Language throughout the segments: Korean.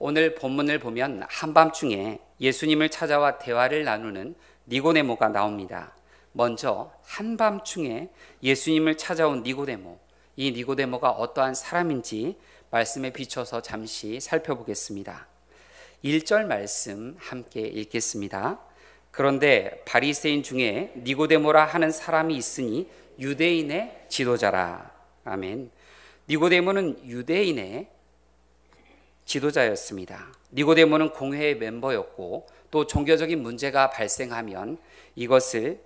오늘 본문을 보면 한밤중에 예수님을 찾아와 대화를 나누는 니고데모가 나옵니다. 먼저 한밤중에 예수님을 찾아온 니고데모, 이 니고데모가 어떠한 사람인지 말씀에 비춰서 잠시 살펴보겠습니다. 1절 말씀 함께 읽겠습니다. 그런데 바리새인 중에 니고데모라 하는 사람이 있으니 유대인의 지도자라. 아멘. 니고데모는 유대인의 지도자였습니다. 니고데모는 공회의 멤버였고 또 종교적인 문제가 발생하면 이것을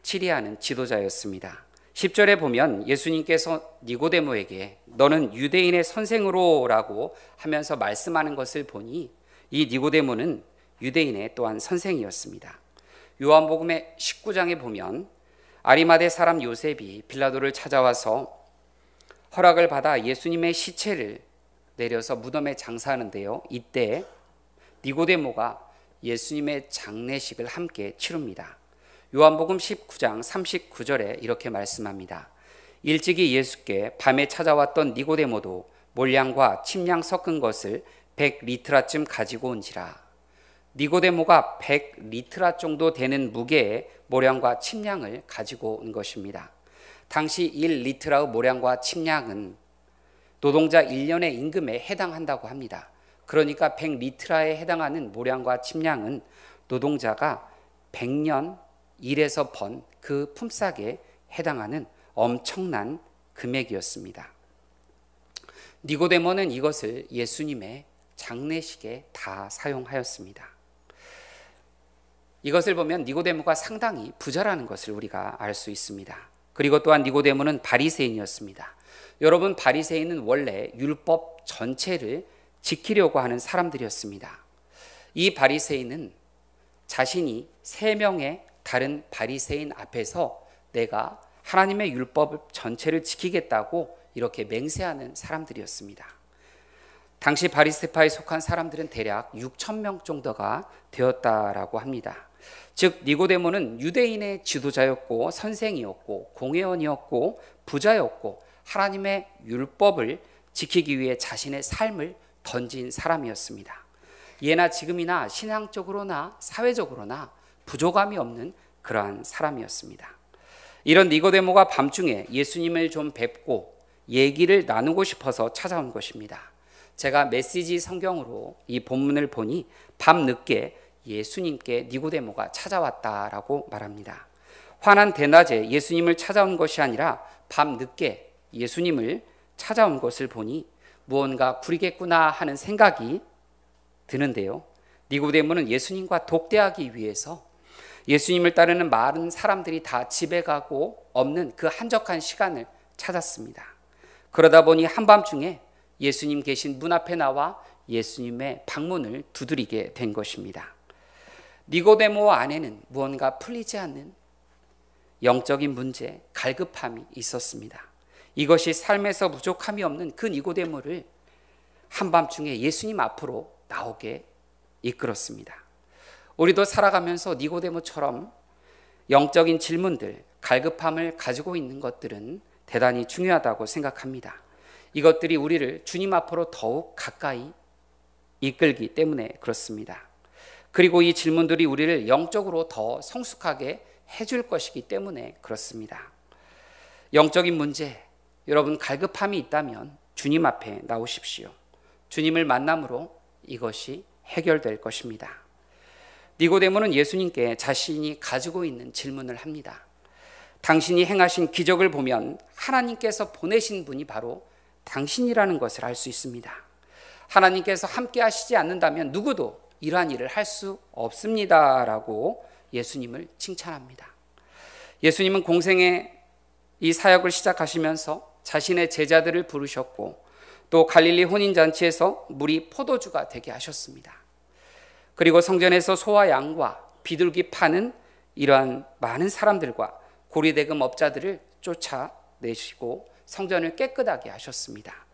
치리하는 지도자였습니다. 10절에 보면 예수님께서 니고데모에게 너는 유대인의 선생으로 라고 하면서 말씀하는 것을 보니 이 니고데모는 유대인의 또한 선생이었습니다. 요한복음의 19장에 보면 아리마대 사람 요셉이 빌라도를 찾아와서 허락을 받아 예수님의 시체를 내려서 무덤에 장사하는데요. 이때 니고데모가 예수님의 장례식을 함께 치릅니다. 요한복음 19장 39절에 이렇게 말씀합니다. 일찍이 예수께 밤에 찾아왔던 니고데모도 몰량과 침량 섞은 것을 100리트라쯤 가지고 온지라. 니고데모가 100리트라 정도 되는 무게의 모량과 침량을 가지고 온 것입니다. 당시 1리트라의 모량과 침량은 노동자 1년의 임금에 해당한다고 합니다. 그러니까 100리트라에 해당하는 모량과 침량은 노동자가 100년 일해서 번 그 품삯에 해당하는 엄청난 금액이었습니다. 니고데모는 이것을 예수님의 장례식에 다 사용하였습니다. 이것을 보면 니고데모가 상당히 부자라는 것을 우리가 알 수 있습니다. 그리고 또한 니고데모는 바리새인이었습니다. 여러분, 바리새인은 원래 율법 전체를 지키려고 하는 사람들이었습니다. 이 바리새인은 자신이 3명의 다른 바리새인 앞에서 내가 하나님의 율법 전체를 지키겠다고 이렇게 맹세하는 사람들이었습니다. 당시 바리새파에 속한 사람들은 대략 6,000명 정도가 되었다라고 합니다. 즉 니고데모는 유대인의 지도자였고 선생이었고 공회원이었고 부자였고 하나님의 율법을 지키기 위해 자신의 삶을 던진 사람이었습니다. 예나 지금이나 신앙적으로나 사회적으로나 부족함이 없는 그러한 사람이었습니다. 이런 니고데모가 밤중에 예수님을 좀 뵙고 얘기를 나누고 싶어서 찾아온 것입니다. 제가 메시지 성경으로 이 본문을 보니 밤늦게 예수님께 니고데모가 찾아왔다라고 말합니다. 환한 대낮에 예수님을 찾아온 것이 아니라 밤늦게 예수님을 찾아온 것을 보니 무언가 구리겠구나 하는 생각이 드는데요. 니고데모는 예수님과 독대하기 위해서 예수님을 따르는 많은 사람들이 다 집에 가고 없는 그 한적한 시간을 찾았습니다. 그러다 보니 한밤중에 예수님 계신 문 앞에 나와 예수님의 방문을 두드리게 된 것입니다. 니고데모 안에는 무언가 풀리지 않는 영적인 문제, 갈급함이 있었습니다. 이것이 삶에서 부족함이 없는 그 니고데모를 한밤중에 예수님 앞으로 나오게 이끌었습니다. 우리도 살아가면서 니고데모처럼 영적인 질문들, 갈급함을 가지고 있는 것들은 대단히 중요하다고 생각합니다. 이것들이 우리를 주님 앞으로 더욱 가까이 이끌기 때문에 그렇습니다. 그리고 이 질문들이 우리를 영적으로 더 성숙하게 해줄 것이기 때문에 그렇습니다. 영적인 문제, 여러분 갈급함이 있다면 주님 앞에 나오십시오. 주님을 만남으로 이것이 해결될 것입니다. 니고데모는 예수님께 자신이 가지고 있는 질문을 합니다. 당신이 행하신 기적을 보면 하나님께서 보내신 분이 바로 당신이라는 것을 알 수 있습니다. 하나님께서 함께 하시지 않는다면 누구도 이러한 일을 할 수 없습니다 라고 예수님을 칭찬합니다. 예수님은 공생의 이 사역을 시작하시면서 자신의 제자들을 부르셨고 또 갈릴리 혼인잔치에서 물이 포도주가 되게 하셨습니다. 그리고 성전에서 소와 양과 비둘기 파는 이러한 많은 사람들과 고리대금 업자들을 쫓아내시고 성전을 깨끗하게 하셨습니다.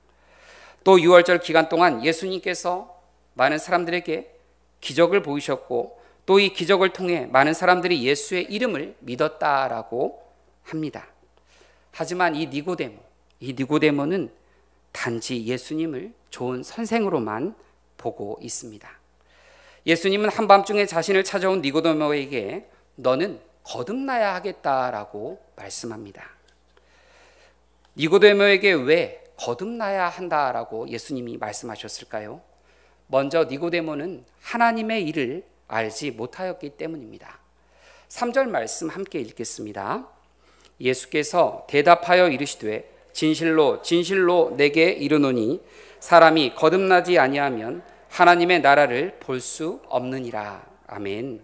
또 유월절 기간 동안 예수님께서 많은 사람들에게 기적을 보이셨고 또 이 기적을 통해 많은 사람들이 예수의 이름을 믿었다라고 합니다. 하지만 이 니고데모는 단지 예수님을 좋은 선생으로만 보고 있습니다. 예수님은 한밤중에 자신을 찾아온 니고데모에게 너는 거듭나야 하겠다라고 말씀합니다. 니고데모에게 왜 거듭나야 한다라고 예수님이 말씀하셨을까요? 먼저 니고데모는 하나님의 일을 알지 못하였기 때문입니다. 3절 말씀 함께 읽겠습니다. 예수께서 대답하여 이르시되 진실로 진실로 내게 이르노니 사람이 거듭나지 아니하면 하나님의 나라를 볼 수 없느니라. 아멘.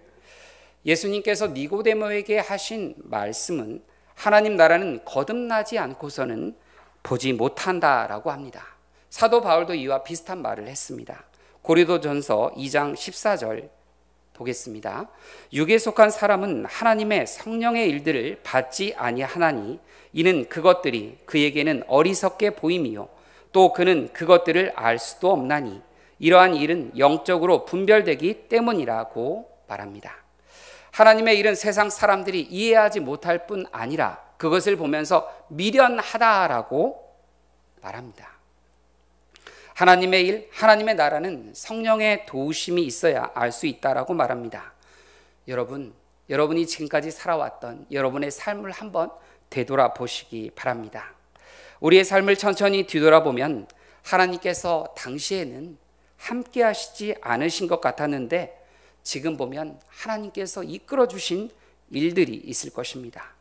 예수님께서 니고데모에게 하신 말씀은 하나님 나라는 거듭나지 않고서는 보지 못한다라고 합니다. 사도 바울도 이와 비슷한 말을 했습니다. 고린도전서 2장 14절 보겠습니다. 육에 속한 사람은 하나님의 성령의 일들을 받지 아니하나니 이는 그것들이 그에게는 어리석게 보임이요 또 그는 그것들을 알 수도 없나니 이러한 일은 영적으로 분별되기 때문이라고 말합니다. 하나님의 일은 세상 사람들이 이해하지 못할 뿐 아니라 그것을 보면서 미련하다라고 말합니다. 하나님의 일, 하나님의 나라는 성령의 도우심이 있어야 알 수 있다라고 말합니다. 여러분이 지금까지 살아왔던 여러분의 삶을 한번 되돌아보시기 바랍니다. 우리의 삶을 천천히 뒤돌아보면 하나님께서 당시에는 함께 하시지 않으신 것 같았는데 지금 보면 하나님께서 이끌어 주신 일들이 있을 것입니다.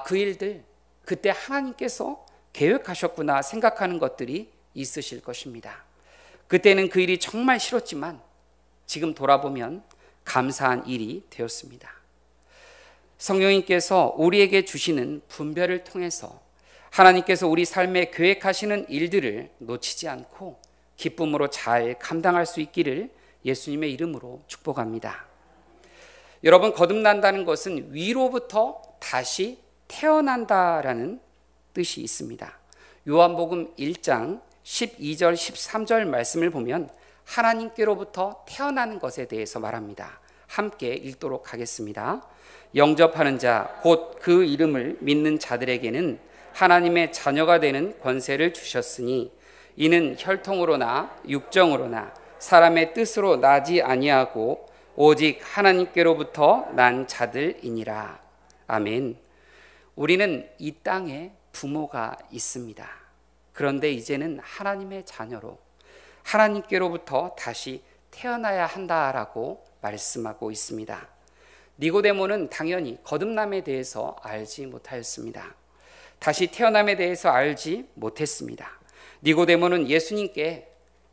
그 일들 그때 하나님께서 계획하셨구나 생각하는 것들이 있으실 것입니다. 그때는 그 일이 정말 싫었지만 지금 돌아보면 감사한 일이 되었습니다. 성령님께서 우리에게 주시는 분별을 통해서 하나님께서 우리 삶에 계획하시는 일들을 놓치지 않고 기쁨으로 잘 감당할 수 있기를 예수님의 이름으로 축복합니다. 여러분, 거듭난다는 것은 위로부터 다시 태어난다라는 뜻이 있습니다. 요한복음 1장 12절 13절 말씀을 보면 하나님께로부터 태어나는 것에 대해서 말합니다. 함께 읽도록 하겠습니다. 영접하는 자 곧 그 이름을 믿는 자들에게는 하나님의 자녀가 되는 권세를 주셨으니 이는 혈통으로나 육정으로나 사람의 뜻으로 나지 아니하고 오직 하나님께로부터 난 자들이니라. 아멘. 우리는 이 땅에 부모가 있습니다. 그런데 이제는 하나님의 자녀로 하나님께로부터 다시 태어나야 한다라고 말씀하고 있습니다. 니고데모는 당연히 거듭남에 대해서 알지 못하였습니다. 다시 태어남에 대해서 알지 못했습니다. 니고데모는 예수님께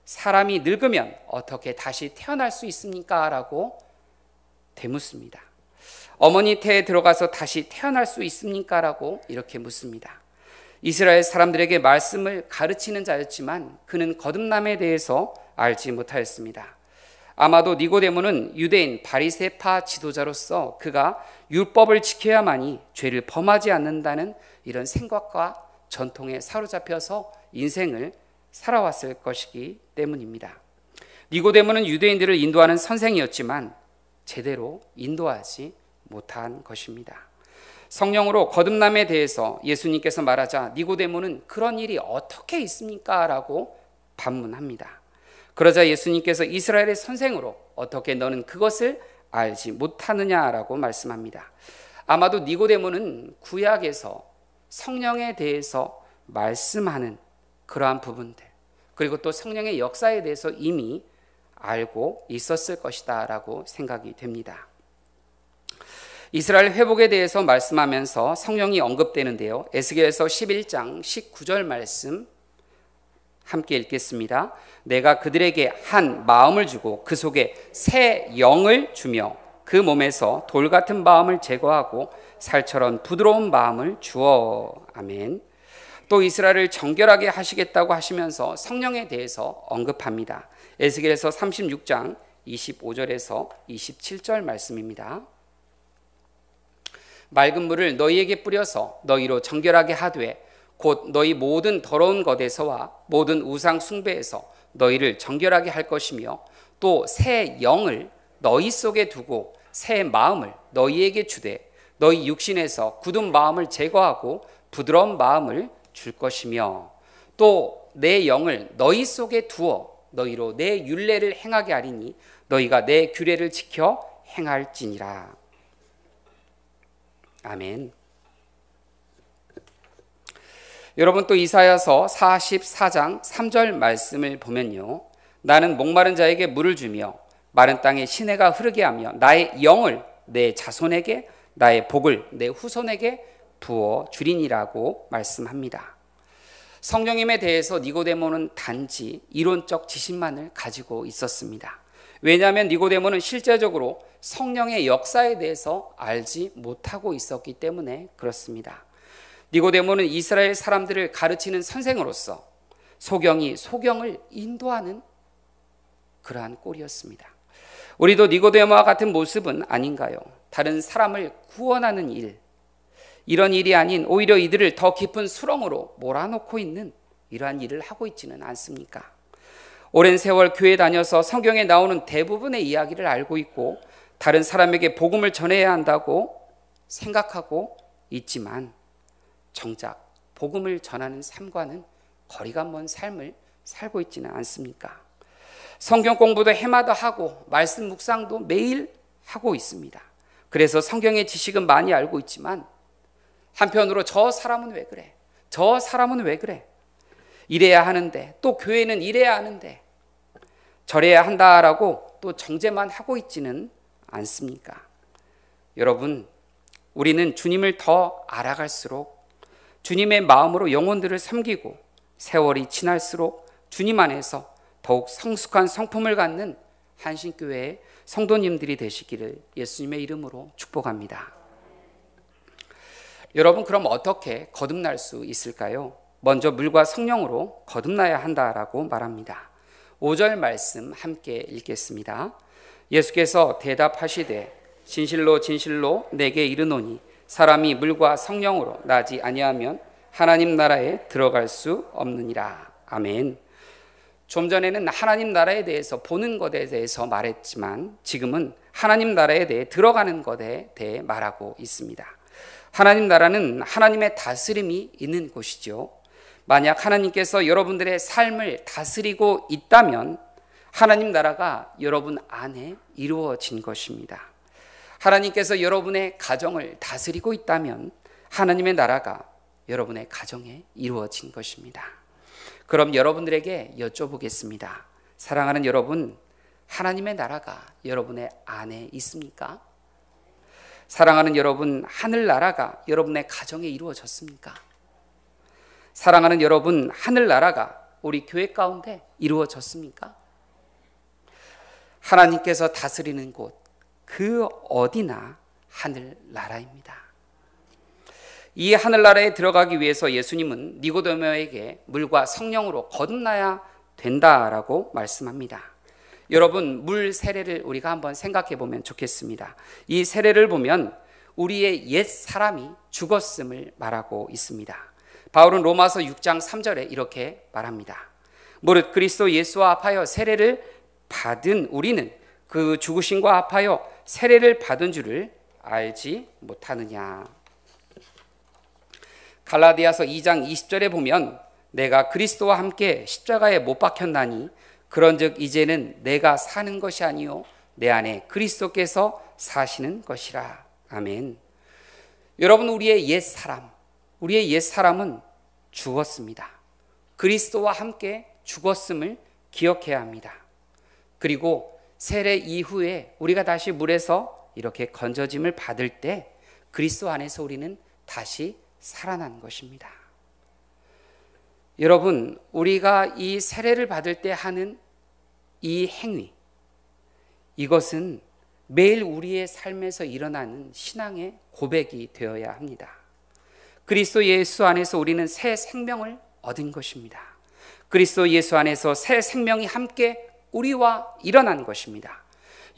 사람이 늙으면 어떻게 다시 태어날 수 있습니까? 라고 되묻습니다. 어머니 태에 들어가서 다시 태어날 수 있습니까? 라고 이렇게 묻습니다. 이스라엘 사람들에게 말씀을 가르치는 자였지만 그는 거듭남에 대해서 알지 못하였습니다. 아마도 니고데모는 유대인 바리새파 지도자로서 그가 율법을 지켜야만이 죄를 범하지 않는다는 이런 생각과 전통에 사로잡혀서 인생을 살아왔을 것이기 때문입니다. 니고데모는 유대인들을 인도하는 선생이었지만 제대로 인도하지 못한 것입니다. 성령으로 거듭남에 대해서 예수님께서 말하자 니고데모는 그런 일이 어떻게 있습니까? 라고 반문합니다. 그러자 예수님께서 이스라엘의 선생으로 어떻게 너는 그것을 알지 못하느냐라고 말씀합니다. 아마도 니고데모는 구약에서 성령에 대해서 말씀하는 그러한 부분들, 그리고 또 성령의 역사에 대해서 이미 알고 있었을 것이다 라고 생각이 됩니다. 이스라엘 회복에 대해서 말씀하면서 성령이 언급되는데요. 에스겔서 11장 19절 말씀 함께 읽겠습니다. 내가 그들에게 한 마음을 주고 그 속에 새 영을 주며 그 몸에서 돌 같은 마음을 제거하고 살처럼 부드러운 마음을 주어. 아멘. 또 이스라엘을 정결하게 하시겠다고 하시면서 성령에 대해서 언급합니다. 에스겔서 36장 25절에서 27절 말씀입니다. 맑은 물을 너희에게 뿌려서 너희로 정결하게 하되 곧 너희 모든 더러운 것에서와 모든 우상 숭배에서 너희를 정결하게 할 것이며 또 새 영을 너희 속에 두고 새 마음을 너희에게 주되 너희 육신에서 굳은 마음을 제거하고 부드러운 마음을 줄 것이며 또 내 영을 너희 속에 두어 너희로 내 율례를 행하게 하리니 너희가 내 규례를 지켜 행할지니라. 아멘. 여러분, 또 이사야서 44장 3절 말씀을 보면요, 나는 목마른 자에게 물을 주며 마른 땅에 시내가 흐르게 하며 나의 영을 내 자손에게 나의 복을 내 후손에게 부어 주리니라고 말씀합니다. 성령님에 대해서 니고데모는 단지 이론적 지식만을 가지고 있었습니다. 왜냐하면 니고데모는 실제적으로 성령의 역사에 대해서 알지 못하고 있었기 때문에 그렇습니다. 니고데모는 이스라엘 사람들을 가르치는 선생으로서 소경이 소경을 인도하는 그러한 꼴이었습니다. 우리도 니고데모와 같은 모습은 아닌가요? 다른 사람을 구원하는 일, 이런 일이 아닌 오히려 이들을 더 깊은 수렁으로 몰아넣고 있는 이러한 일을 하고 있지는 않습니까? 오랜 세월 교회 다녀서 성경에 나오는 대부분의 이야기를 알고 있고 다른 사람에게 복음을 전해야 한다고 생각하고 있지만 정작 복음을 전하는 삶과는 거리가 먼 삶을 살고 있지는 않습니까? 성경 공부도 해마다 하고 말씀 묵상도 매일 하고 있습니다. 그래서 성경의 지식은 많이 알고 있지만 한편으로 저 사람은 왜 그래? 저 사람은 왜 그래? 이래야 하는데, 또 교회는 이래야 하는데, 저래야 한다라고 또 정죄만 하고 있지는 않습니까? 여러분, 우리는 주님을 더 알아갈수록 주님의 마음으로 영혼들을 섬기고 세월이 지날수록 주님 안에서 더욱 성숙한 성품을 갖는 한신교회의 성도님들이 되시기를 예수님의 이름으로 축복합니다. 여러분, 그럼 어떻게 거듭날 수 있을까요? 먼저 물과 성령으로 거듭나야 한다라고 말합니다. 5절 말씀 함께 읽겠습니다. 예수께서 대답하시되 진실로 진실로 내게 이르노니 사람이 물과 성령으로 나지 아니하면 하나님 나라에 들어갈 수 없느니라. 아멘. 좀 전에는 하나님 나라에 대해서 보는 것에 대해서 말했지만 지금은 하나님 나라에 대해 들어가는 것에 대해 말하고 있습니다. 하나님 나라는 하나님의 다스림이 있는 곳이죠. 만약 하나님께서 여러분들의 삶을 다스리고 있다면 하나님 나라가 여러분 안에 이루어진 것입니다. 하나님께서 여러분의 가정을 다스리고 있다면 하나님의 나라가 여러분의 가정에 이루어진 것입니다. 그럼 여러분들에게 여쭤보겠습니다. 사랑하는 여러분, 하나님의 나라가 여러분의 안에 있습니까? 사랑하는 여러분, 하늘나라가 여러분의 가정에 이루어졌습니까? 사랑하는 여러분, 하늘나라가 우리 교회 가운데 이루어졌습니까? 하나님께서 다스리는 곳, 그 어디나 하늘나라입니다. 이 하늘나라에 들어가기 위해서 예수님은 니고데모에게 물과 성령으로 거듭나야 된다라고 말씀합니다. 여러분, 물 세례를 우리가 한번 생각해 보면 좋겠습니다. 이 세례를 보면 우리의 옛 사람이 죽었음을 말하고 있습니다. 바울은 로마서 6장 3절에 이렇게 말합니다. 무릇 그리스도 예수와 합하여 세례를 받은 우리는 그 죽으심과 합하여 세례를 받은 줄을 알지 못하느냐. 갈라디아서 2장 20절에 보면 내가 그리스도와 함께 십자가에 못 박혔나니 그런즉 이제는 내가 사는 것이 아니요 내 안에 그리스도께서 사시는 것이라. 아멘. 여러분, 우리의 옛 사람은 죽었습니다. 그리스도와 함께 죽었음을 기억해야 합니다. 그리고 세례 이후에 우리가 다시 물에서 이렇게 건져짐을 받을 때 그리스도 안에서 우리는 다시 살아난 것입니다. 여러분, 우리가 이 세례를 받을 때 하는 이 행위, 이것은 매일 우리의 삶에서 일어나는 신앙의 고백이 되어야 합니다. 그리스도 예수 안에서 우리는 새 생명을 얻은 것입니다. 그리스도 예수 안에서 새 생명이 함께 우리와 일어난 것입니다.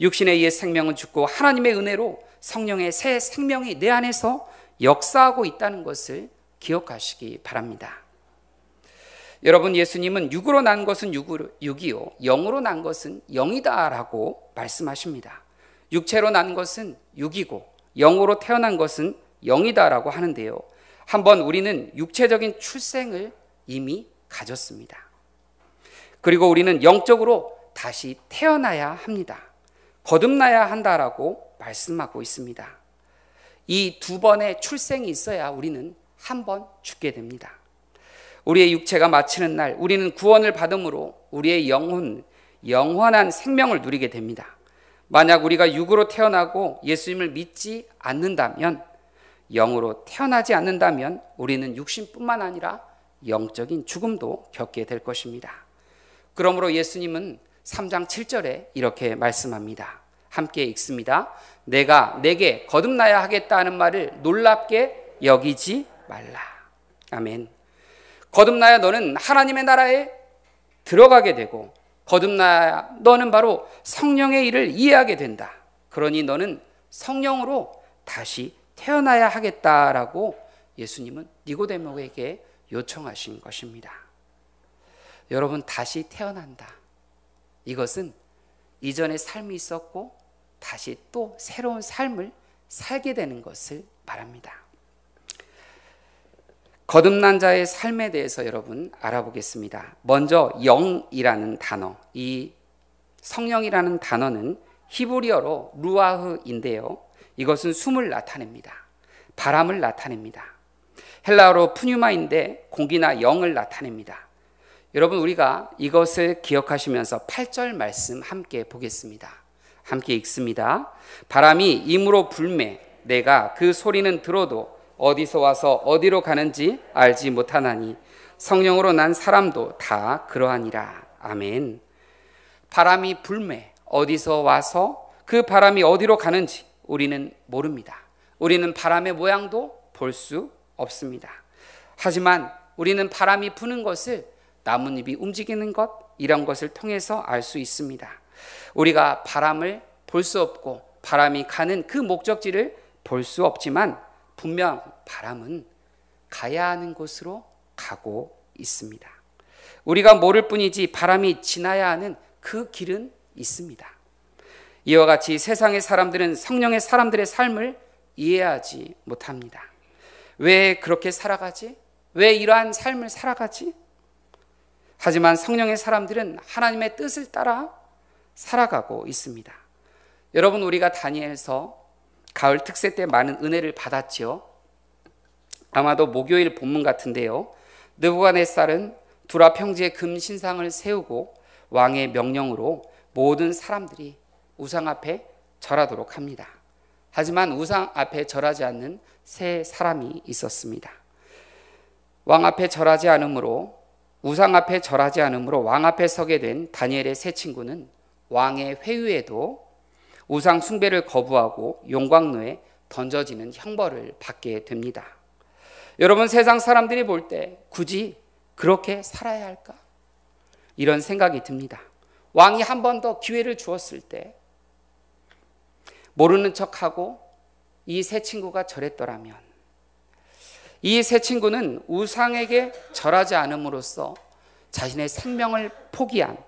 육신의 옛 생명은 죽고 하나님의 은혜로 성령의 새 생명이 내 안에서 역사하고 있다는 것을 기억하시기 바랍니다. 여러분, 예수님은 육으로 난 것은 육이요 영으로 난 것은 영이다라고 말씀하십니다. 육체로 난 것은 육이고 영으로 태어난 것은 영이다라고 하는데요, 한번 우리는 육체적인 출생을 이미 가졌습니다. 그리고 우리는 영적으로 다시 태어나야 합니다. 거듭나야 한다라고 말씀하고 있습니다. 이 두 번의 출생이 있어야 우리는 한 번 죽게 됩니다. 우리의 육체가 마치는 날 우리는 구원을 받음으로 우리의 영원한 생명을 누리게 됩니다. 만약 우리가 육으로 태어나고 예수님을 믿지 않는다면, 영으로 태어나지 않는다면 우리는 육신뿐만 아니라 영적인 죽음도 겪게 될 것입니다. 그러므로 예수님은 3장 7절에 이렇게 말씀합니다. 함께 읽습니다. 내가 내게 거듭나야 하겠다는 말을 놀랍게 여기지 말라. 아멘. 거듭나야 너는 하나님의 나라에 들어가게 되고, 거듭나야 너는 바로 성령의 일을 이해하게 된다. 그러니 너는 성령으로 다시 태어나야 하겠다라고 예수님은 니고데모에게 요청하신 것입니다. 여러분, 다시 태어난다. 이것은 이전에 삶이 있었고 다시 또 새로운 삶을 살게 되는 것을 말합니다. 거듭난 자의 삶에 대해서 여러분 알아보겠습니다. 먼저 영이라는 단어, 이 성령이라는 단어는 히브리어로 루아흐인데요. 이것은 숨을 나타냅니다. 바람을 나타냅니다. 헬라어로 푸뉴마인데 공기나 영을 나타냅니다. 여러분, 우리가 이것을 기억하시면서 8절 말씀 함께 보겠습니다. 함께 읽습니다. 바람이 임으로 불매 내가 그 소리는 들어도 어디서 와서 어디로 가는지 알지 못하나니 성령으로 난 사람도 다 그러하니라. 아멘. 바람이 불매 어디서 와서 그 바람이 어디로 가는지 우리는 모릅니다. 우리는 바람의 모양도 볼 수 없습니다. 하지만 우리는 바람이 부는 것을, 나뭇잎이 움직이는 것, 이런 것을 통해서 알 수 있습니다. 우리가 바람을 볼 수 없고 바람이 가는 그 목적지를 볼 수 없지만 분명 바람은 가야 하는 곳으로 가고 있습니다. 우리가 모를 뿐이지 바람이 지나야 하는 그 길은 있습니다. 이와 같이 세상의 사람들은 성령의 사람들의 삶을 이해하지 못합니다. 왜 그렇게 살아가지? 왜 이러한 삶을 살아가지? 하지만 성령의 사람들은 하나님의 뜻을 따라 살아가고 있습니다. 여러분, 우리가 다니엘서 가을 특세 때 많은 은혜를 받았지요. 아마도 목요일 본문 같은데요. 느부갓네살은 두라 평지에 금 신상을 세우고 왕의 명령으로 모든 사람들이 우상 앞에 절하도록 합니다. 하지만 우상 앞에 절하지 않는 세 사람이 있었습니다. 왕 앞에 절하지 않으므로, 우상 앞에 절하지 않으므로 왕 앞에 서게 된 다니엘의 세 친구는 왕의 회유에도 우상 숭배를 거부하고 용광로에 던져지는 형벌을 받게 됩니다. 여러분, 세상 사람들이 볼 때 굳이 그렇게 살아야 할까? 이런 생각이 듭니다. 왕이 한 번 더 기회를 주었을 때 모르는 척하고 이 세 친구가 절했더라면, 이 세 친구는 우상에게 절하지 않음으로써 자신의 생명을 포기한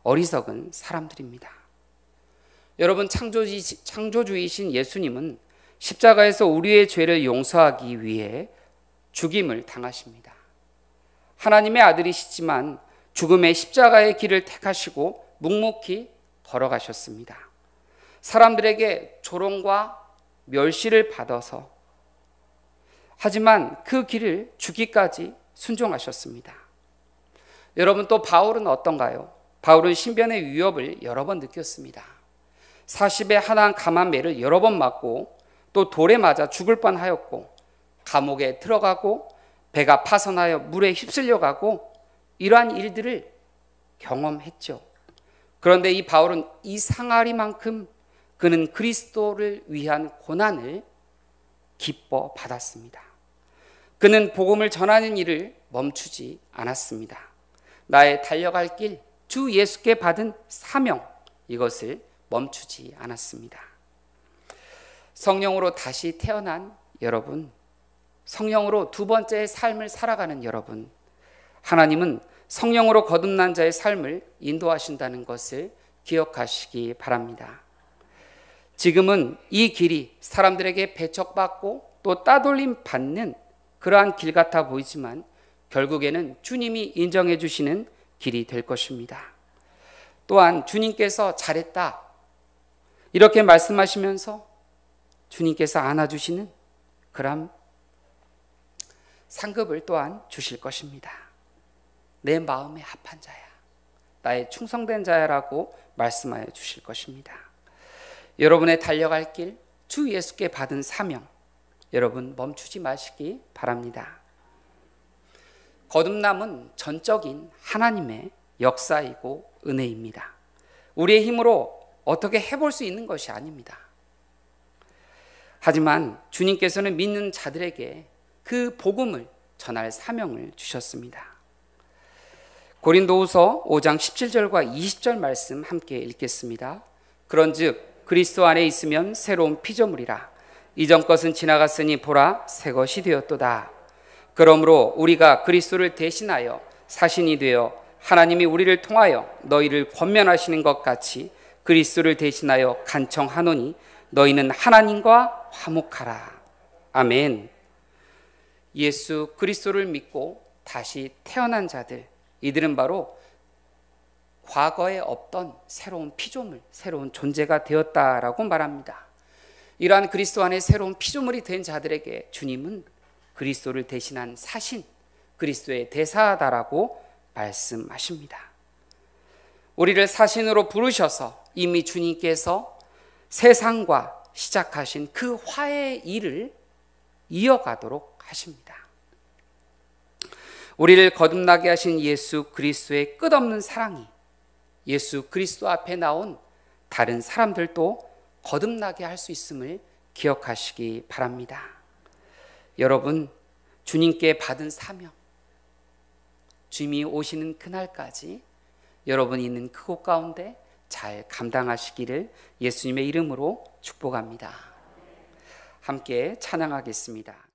어리석은 사람들입니다. 여러분, 창조주이신 예수님은 십자가에서 우리의 죄를 용서하기 위해 죽임을 당하십니다. 하나님의 아들이시지만 죽음의 십자가의 길을 택하시고 묵묵히 걸어가셨습니다. 사람들에게 조롱과 멸시를 받아서, 하지만 그 길을 죽기까지 순종하셨습니다. 여러분, 또 바울은 어떤가요? 바울은 신변의 위협을 여러 번 느꼈습니다. 40의 하나 감한 매를 여러 번 맞고 또 돌에 맞아 죽을 뻔하였고, 감옥에 들어가고 배가 파손하여 물에 휩쓸려 가고, 이러한 일들을 경험했죠. 그런데 이 바울은 이 상하리만큼 그는 그리스도를 위한 고난을 기뻐 받았습니다. 그는 복음을 전하는 일을 멈추지 않았습니다. 나의 달려갈 길, 주 예수께 받은 사명, 이것을 멈추지 않았습니다. 성령으로 다시 태어난 여러분, 성령으로 두 번째의 삶을 살아가는 여러분, 하나님은 성령으로 거듭난 자의 삶을 인도하신다는 것을 기억하시기 바랍니다. 지금은 이 길이 사람들에게 배척받고 또 따돌림 받는 그러한 길 같아 보이지만 결국에는 주님이 인정해 주시는 길이 될 것입니다. 또한 주님께서 잘했다 이렇게 말씀하시면서 주님께서 안아주시는 그런 상급을 또한 주실 것입니다. 내 마음에 합한 자야, 나의 충성된 자야라고 말씀하여 주실 것입니다. 여러분의 달려갈 길, 주 예수께 받은 사명, 여러분 멈추지 마시기 바랍니다. 거듭남은 전적인 하나님의 역사이고 은혜입니다. 우리의 힘으로 어떻게 해볼 수 있는 것이 아닙니다. 하지만 주님께서는 믿는 자들에게 그 복음을 전할 사명을 주셨습니다. 고린도후서 5장 17절과 20절 말씀 함께 읽겠습니다. 그런즉 그리스도 안에 있으면 새로운 피조물이라. 이전 것은 지나갔으니 보라 새 것이 되었도다. 그러므로 우리가 그리스도를 대신하여 사신이 되어 하나님이 우리를 통하여 너희를 권면하시는 것 같이 그리스도를 대신하여 간청하노니 너희는 하나님과 화목하라. 아멘. 예수 그리스도를 믿고 다시 태어난 자들, 이들은 바로 과거에 없던 새로운 피조물, 새로운 존재가 되었다라고 말합니다. 이러한 그리스도 안에 새로운 피조물이 된 자들에게 주님은 그리스도를 대신한 사신, 그리스도의 대사다라고 말씀하십니다. 우리를 사신으로 부르셔서 이미 주님께서 세상과 시작하신 그 화해의 일을 이어가도록 하십니다. 우리를 거듭나게 하신 예수 그리스도의 끝없는 사랑이 예수 그리스도 앞에 나온 다른 사람들도 거듭나게 할 수 있음을 기억하시기 바랍니다. 여러분, 주님께 받은 사명, 주님이 오시는 그날까지 여러분이 있는 그곳 가운데 잘 감당하시기를 예수님의 이름으로 축복합니다. 함께 찬양하겠습니다.